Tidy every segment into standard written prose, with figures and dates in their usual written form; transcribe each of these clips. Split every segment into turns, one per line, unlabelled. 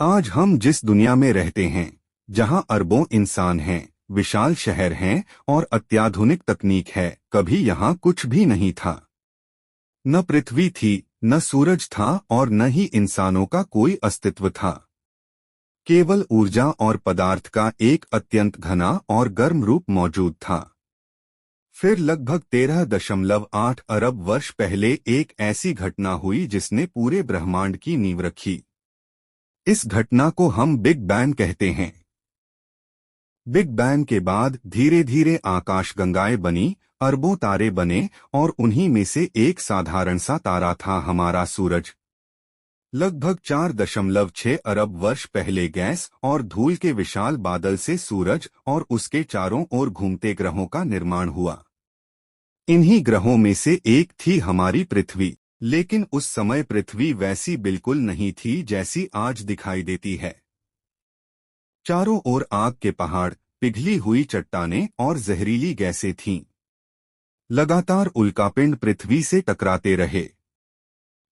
आज हम जिस दुनिया में रहते हैं, जहां अरबों इंसान हैं, विशाल शहर हैं और अत्याधुनिक तकनीक है, कभी यहाँ कुछ भी नहीं था। न पृथ्वी थी, न सूरज था और न ही इंसानों का कोई अस्तित्व था। केवल ऊर्जा और पदार्थ का एक अत्यंत घना और गर्म रूप मौजूद था। फिर लगभग 13.8 अरब वर्ष पहले एक ऐसी घटना हुई जिसने पूरे ब्रह्मांड की नींव रखी। इस घटना को हम बिग बैंग कहते हैं। बिग बैंग के बाद धीरे धीरे आकाशगंगाएं बनी, अरबों तारे बने और उन्हीं में से एक साधारण सा तारा था हमारा सूरज। लगभग 4.6 अरब वर्ष पहले गैस और धूल के विशाल बादल से सूरज और उसके चारों ओर घूमते ग्रहों का निर्माण हुआ। इन्हीं ग्रहों में से एक थी हमारी पृथ्वी। लेकिन उस समय पृथ्वी वैसी बिल्कुल नहीं थी जैसी आज दिखाई देती है। चारों ओर आग के पहाड़, पिघली हुई चट्टानें और जहरीली गैसें थीं। लगातार उल्कापिंड पृथ्वी से टकराते रहे।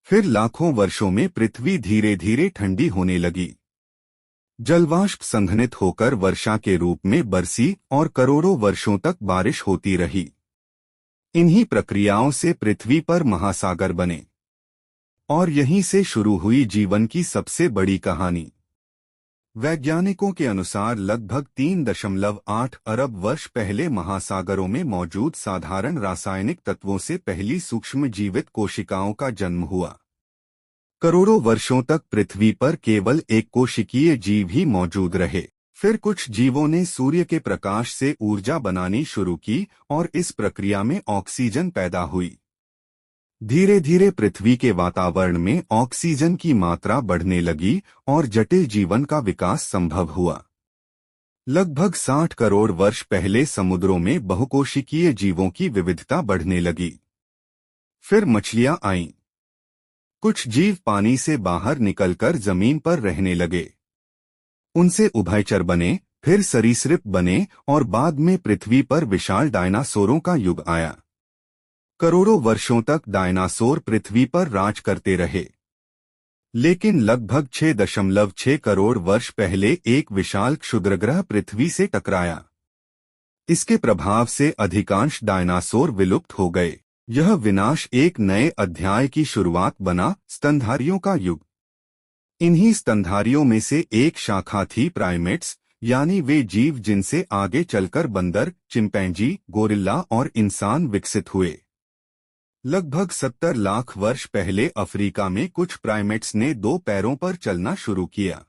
फिर लाखों वर्षों में पृथ्वी धीरे धीरे ठंडी होने लगी। जलवाष्प संघनित होकर वर्षा के रूप में बरसी और करोड़ों वर्षों तक बारिश होती रही। इन्हीं प्रक्रियाओं से पृथ्वी पर महासागर बने और यहीं से शुरू हुई जीवन की सबसे बड़ी कहानी। वैज्ञानिकों के अनुसार लगभग 3.8 अरब वर्ष पहले महासागरों में मौजूद साधारण रासायनिक तत्वों से पहली सूक्ष्म जीवित कोशिकाओं का जन्म हुआ। करोड़ों वर्षों तक पृथ्वी पर केवल एक कोशिकीय जीव ही मौजूद रहे। फिर कुछ जीवों ने सूर्य के प्रकाश से ऊर्जा बनानी शुरू की और इस प्रक्रिया में ऑक्सीजन पैदा हुई। धीरे धीरे पृथ्वी के वातावरण में ऑक्सीजन की मात्रा बढ़ने लगी और जटिल जीवन का विकास संभव हुआ। लगभग 60 करोड़ वर्ष पहले समुद्रों में बहुकोशिकीय जीवों की विविधता बढ़ने लगी। फिर मछलियां आईं। कुछ जीव पानी से बाहर निकलकर जमीन पर रहने लगे। उनसे उभयचर बने, फिर सरीसृप बने और बाद में पृथ्वी पर विशाल डायनासोरों का युग आया। करोड़ों वर्षों तक डायनासोर पृथ्वी पर राज करते रहे। लेकिन लगभग 6.6 करोड़ वर्ष पहले एक विशाल क्षुद्रग्रह पृथ्वी से टकराया। इसके प्रभाव से अधिकांश डायनासोर विलुप्त हो गए। यह विनाश एक नए अध्याय की शुरुआत बना, स्तनधारियों का युग। इन्हीं स्तनधारियों में से एक शाखा थी प्राइमेट्स, यानी वे जीव जिनसे आगे चलकर बंदर, चिंपैंजी, गोरिल्ला और इंसान विकसित हुए। लगभग 70 लाख वर्ष पहले अफ्रीका में कुछ प्राइमेट्स ने 2 पैरों पर चलना शुरू किया।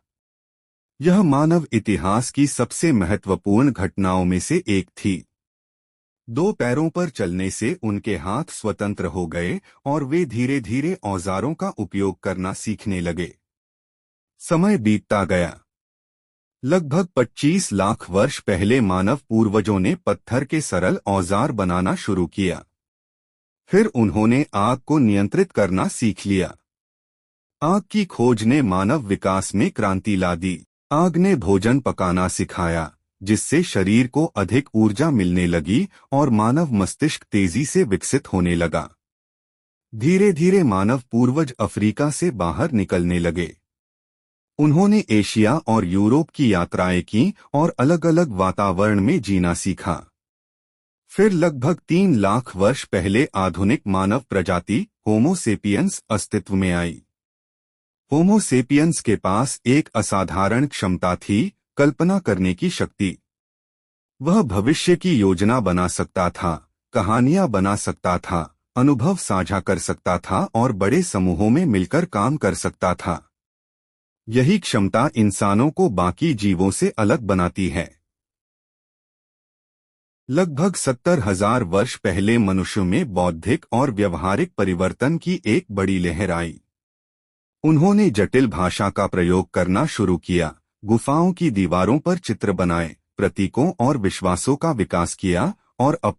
यह मानव इतिहास की सबसे महत्वपूर्ण घटनाओं में से एक थी। 2 पैरों पर चलने से उनके हाथ स्वतंत्र हो गए और वे धीरे धीरे औजारों का उपयोग करना सीखने लगे। समय बीतता गया। लगभग 25 लाख वर्ष पहले मानव पूर्वजों ने पत्थर के सरल औजार बनाना शुरू किया। फिर उन्होंने आग को नियंत्रित करना सीख लिया। आग की खोज ने मानव विकास में क्रांति ला दी। आग ने भोजन पकाना सिखाया, जिससे शरीर को अधिक ऊर्जा मिलने लगी और मानव मस्तिष्क तेजी से विकसित होने लगा। धीरे धीरे मानव पूर्वज अफ्रीका से बाहर निकलने लगे। उन्होंने एशिया और यूरोप की यात्राएं की और अलग अलग वातावरण में जीना सीखा। फिर लगभग 3 लाख वर्ष पहले आधुनिक मानव प्रजाति होमो सेपियंस अस्तित्व में आई। होमो सेपियंस के पास एक असाधारण क्षमता थी, कल्पना करने की शक्ति। वह भविष्य की योजना बना सकता था, कहानियां बना सकता था, अनुभव साझा कर सकता था और बड़े समूहों में मिलकर काम कर सकता था। यही क्षमता इंसानों को बाकी जीवों से अलग बनाती है। लगभग 70,000 वर्ष पहले मनुष्यों में बौद्धिक और व्यवहारिक परिवर्तन की एक बड़ी लहर आई। उन्होंने जटिल भाषा का प्रयोग करना शुरू किया, गुफाओं की दीवारों पर चित्र बनाए, प्रतीकों और विश्वासों का विकास किया और अब